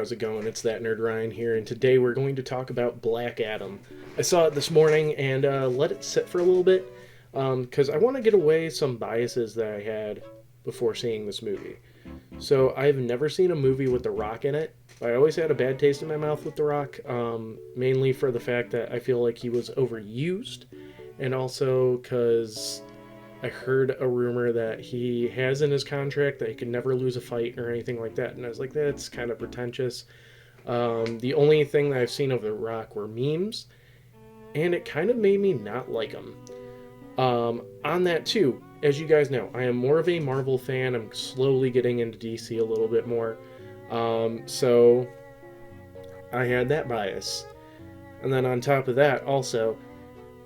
how's it going? It's that nerd Ryan here, and today we're going to talk about Black Adam. I saw it this morning and let it sit for a little bit because I want to get away some biases that I had before seeing this movie. So I've never seen a movie with The Rock in it. I always had a bad taste in my mouth with The Rock, mainly for the fact that I feel like he was overused, and also because I heard a rumor that he has in his contract that he can never lose a fight or anything like that, and I was like, that's kind of pretentious. The only thing that I've seen of The Rock were memes, and it kind of made me not like him. On that too, as you guys know, I am more of a Marvel fan. I'm slowly getting into DC a little bit more. So I had that bias. And then on top of that, also,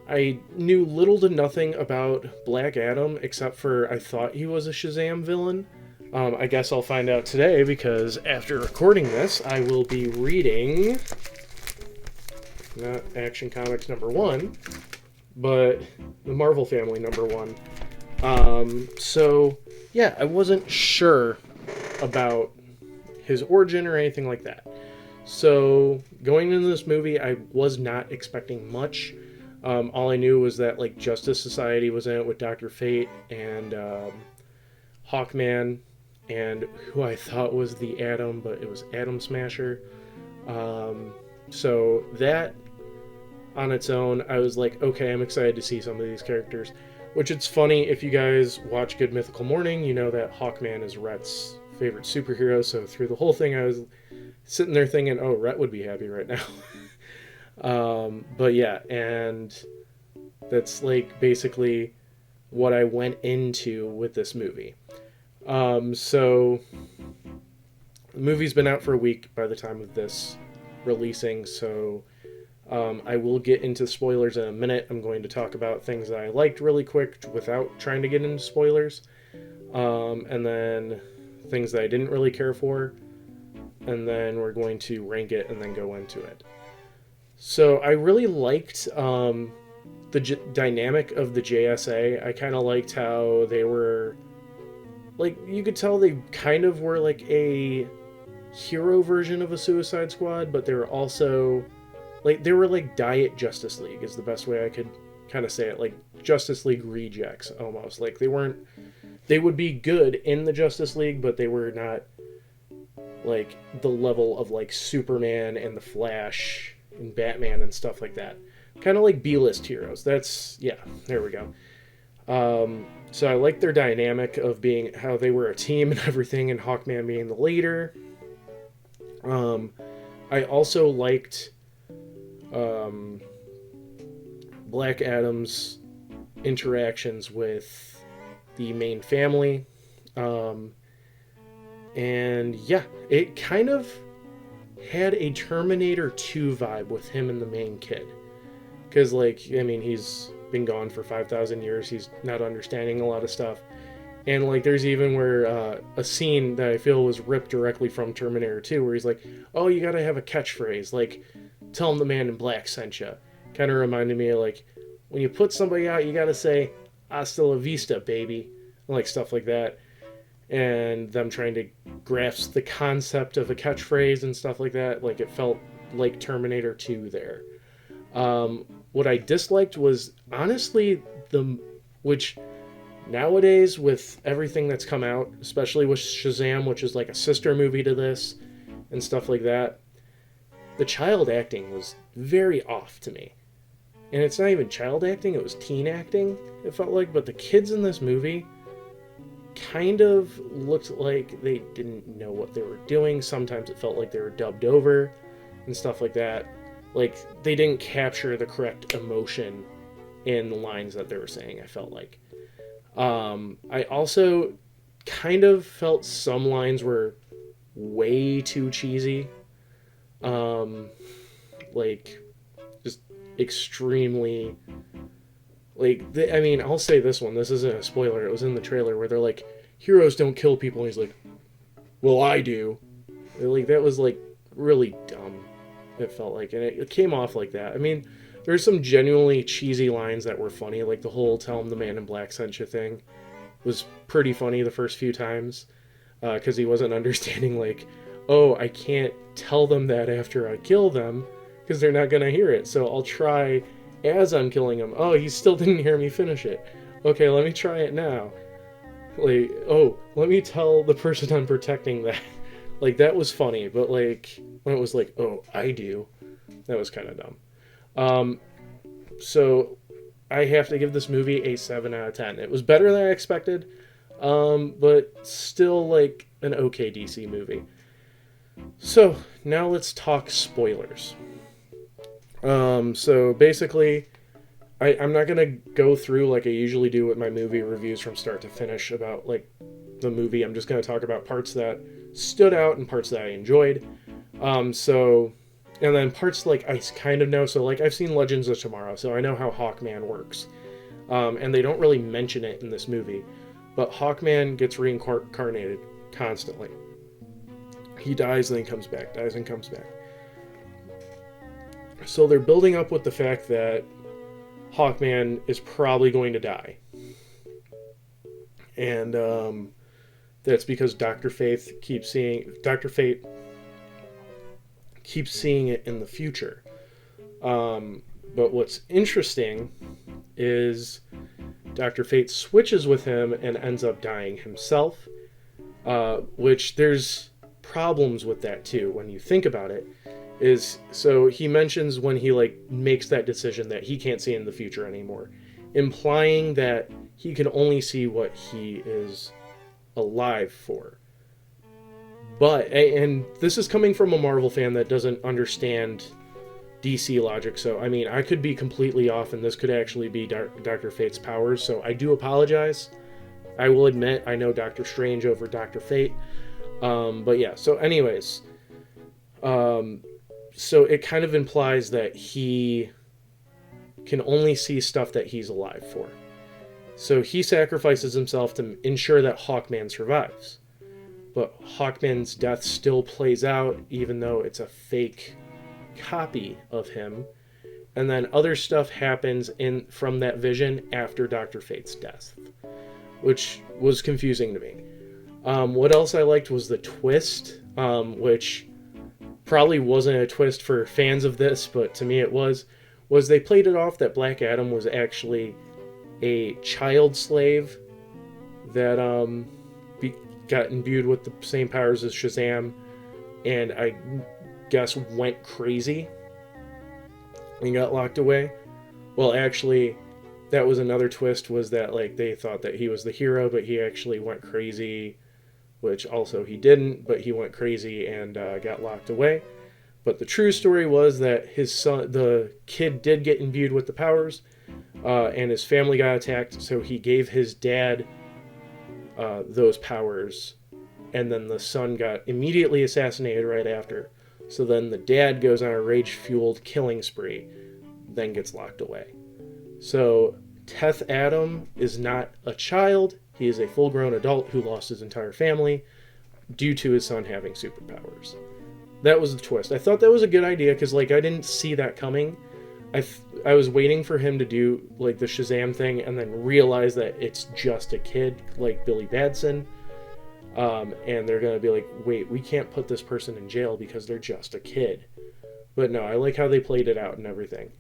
I knew little to nothing about Black Adam except for I thought he was a Shazam villain. I guess I'll find out today because after recording this, I will be reading not Action Comics #1, but the Marvel Family #1. So yeah, I wasn't sure about his origin or anything like that. So going into this movie, I was not expecting much. All I knew was that like Justice Society was in it with Dr. Fate and Hawkman, and who I thought was the Atom, but it was Atom Smasher. So that on its own, I was like, okay, I'm excited to see some of these characters. Which it's funny, if you guys watch Good Mythical Morning, you know that Hawkman is Rhett's favorite superhero. So through the whole thing, I was sitting there thinking, oh, Rhett would be happy right now. But yeah, and that's like basically what I went into with this movie. So the movie's been out for a week by the time of this releasing, so I will get into spoilers in a minute. I'm going to talk about things that I liked really quick without trying to get into spoilers, and then things that I didn't really care for, and then we're going to rank it and then go into it. So I really liked the dynamic of the JSA. I kind of liked how they were, like, you could tell they kind of were like a hero version of a Suicide Squad, but they were also, like, they were like Diet Justice League is the best way I could kind of say it. Like Justice League rejects almost. Like they would be good in the Justice League, but they were not like the level of like Superman and the Flash and Batman and stuff like that. Kind of like B-list heroes. That's, yeah, there we go. So I like their dynamic of being how they were a team and everything, and Hawkman being the leader. I also liked Black Adam's interactions with the main family. And yeah, it kind of had a Terminator 2 vibe with him and the main kid. Because, like, I mean, he's been gone for 5,000 years. He's not understanding a lot of stuff. And, like, there's even where a scene that I feel was ripped directly from Terminator 2, where he's like, oh, you gotta have a catchphrase. Like, tell him the man in black sent you. Kind of reminded me of, like, when you put somebody out, you gotta say, hasta la vista, baby. And, like, stuff like that. And them trying to grasp the concept of a catchphrase and stuff like that. Like, it felt like Terminator 2 there. What I disliked was, honestly, which nowadays with everything that's come out, especially with Shazam, which is like a sister movie to this and stuff like that, the child acting was very off to me. And it's not even child acting, it was teen acting, it felt like. But the kids in this movie kind of looked like they didn't know what they were doing. Sometimes it felt like they were dubbed over and stuff like that. Like, they didn't capture the correct emotion in the lines that they were saying, I felt like. I also kind of felt some lines were way too cheesy. Like, just extremely... Like, I mean, I'll say this one. This isn't a spoiler. It was in the trailer where they're like, heroes don't kill people. And he's like, well, I do. Like, that was, like, really dumb, it felt like. And it came off like that. I mean, there's some genuinely cheesy lines that were funny. Like, the whole tell him the man in black sent you thing was pretty funny the first few times. Because he wasn't understanding, like, oh, I can't tell them that after I kill them because they're not going to hear it. So I'll try as I'm killing him. Oh, he still didn't hear me finish it. Okay, let me try it now. Like, oh, let me tell the person I'm protecting that. Like, that was funny, but like, when it was like, oh, I do, that was kind of dumb. So I have to give this movie a 7 out of 10. It was better than I expected, but still like an okay DC movie. So now let's talk spoilers. So basically, I'm not gonna go through like I usually do with my movie reviews from start to finish about like the movie. I'm just gonna talk about parts that stood out and parts that I enjoyed. And then parts like I kind of know. So like I've seen Legends of Tomorrow, so I know how Hawkman works. And they don't really mention it in this movie, but Hawkman gets reincarnated constantly. He dies and then comes back, dies and comes back. So they're building up with the fact that Hawkman is probably going to die. And that's because Dr. Fate keeps seeing it in the future. But what's interesting is Dr. Fate switches with him and ends up dying himself, which there's problems with that too when you think about it. Is so he mentions when he like makes that decision that he can't see in the future anymore, implying that he can only see what he is alive for. But, and this is coming from a Marvel fan that doesn't understand DC logic, so I mean, I could be completely off and this could actually be Dr. Fate's powers, so I do apologize. I will admit I know Doctor Strange over Dr. Fate. But yeah, so anyways, so it kind of implies that he can only see stuff that he's alive for. So he sacrifices himself to ensure that Hawkman survives. But Hawkman's death still plays out, even though it's a fake copy of him. And then other stuff happens from that vision after Dr. Fate's death, which was confusing to me. What else I liked was the twist, which probably wasn't a twist for fans of this, but to me it was they played it off that Black Adam was actually a child slave that got imbued with the same powers as Shazam, and I guess went crazy and got locked away. Well, actually, that was another twist, was that like they thought that he was the hero, but he actually went crazy, which also he didn't, but he went crazy and got locked away. But the true story was that his son, the kid, did get imbued with the powers, and his family got attacked, so he gave his dad those powers, and then the son got immediately assassinated right after. So then the dad goes on a rage-fueled killing spree, then gets locked away. So Teth Adam is not a child, he is a full-grown adult who lost his entire family due to his son having superpowers. That was the twist. I thought that was a good idea, because like I didn't see that coming. I was waiting for him to do like the Shazam thing and then realize that it's just a kid like Billy Batson, and they're gonna be like, wait, we can't put this person in jail because they're just a kid. But no, I like how they played it out and everything.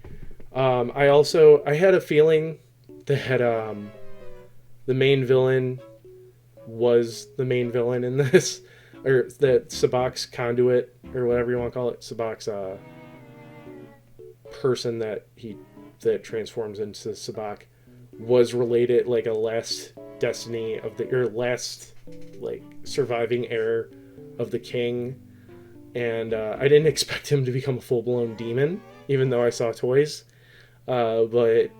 I had a feeling that the main villain was the main villain in this, or that Sabac's conduit, or whatever you want to call it, Sabac's person that transforms into Sabak, was related, like a last destiny of the, or last like surviving heir of the king. And I didn't expect him to become a full-blown demon, even though I saw toys. But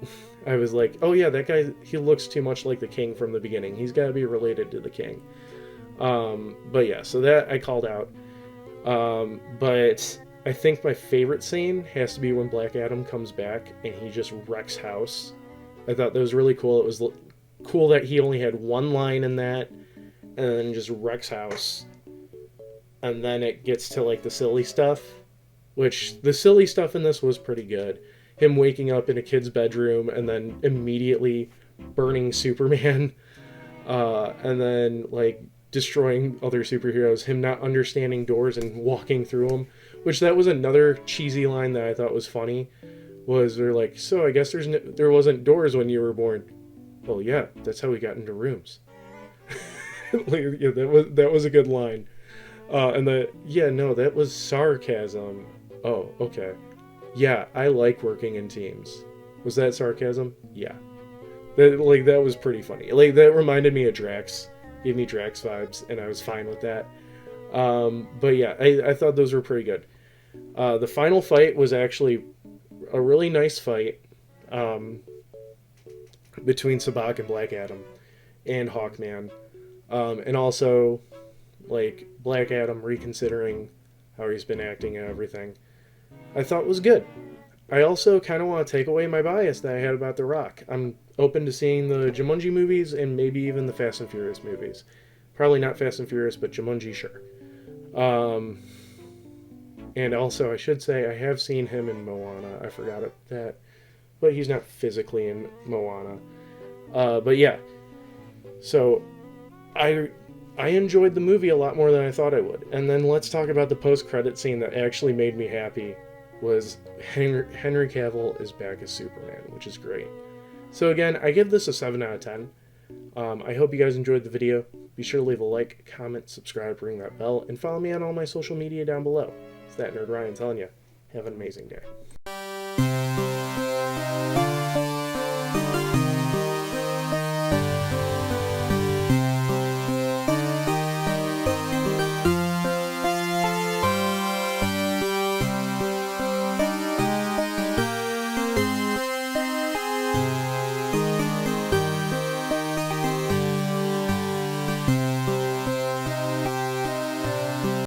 I was like, oh yeah, that guy, he looks too much like the king from the beginning. He's got to be related to the king. But yeah, so that I called out. But I think my favorite scene has to be when Black Adam comes back and he just wrecks house. I thought that was really cool. It was cool that he only had one line in that, and then just wrecks house. And then it gets to like the silly stuff, which the silly stuff in this was pretty good. Him waking up in a kid's bedroom and then immediately burning Superman, and then like destroying other superheroes, him not understanding doors and walking through them, which that was another cheesy line that I thought was funny. Was they're like, so I guess there wasn't doors when you were born. Well, yeah, that's how we got into rooms. Like, yeah, that was a good line. And no, that was sarcasm. Oh, okay. Yeah, I like working in teams. Was that sarcasm? Yeah. That was pretty funny. Like, that reminded me of Drax. Gave me Drax vibes, and I was fine with that. But yeah, I thought those were pretty good. The final fight was actually a really nice fight between Sabak and Black Adam and Hawkman. And also, like, Black Adam reconsidering how he's been acting and everything. I thought was good. I also kind of want to take away my bias that I had about The Rock. I'm open to seeing the Jumanji movies and maybe even the Fast and Furious movies. Probably not Fast and Furious, but Jumanji, sure. And also, I should say, I have seen him in Moana. I forgot that. But he's not physically in Moana. But yeah. So, I enjoyed the movie a lot more than I thought I would. And then let's talk about the post-credit scene that actually made me happy. Was Henry Cavill is back as Superman, which is great. So again, I give this a 7 out of 10. I hope you guys enjoyed the video. Be sure to leave a like, comment, subscribe, ring that bell, and follow me on all my social media down below. It's that Nerd Ryan telling you, have an amazing day.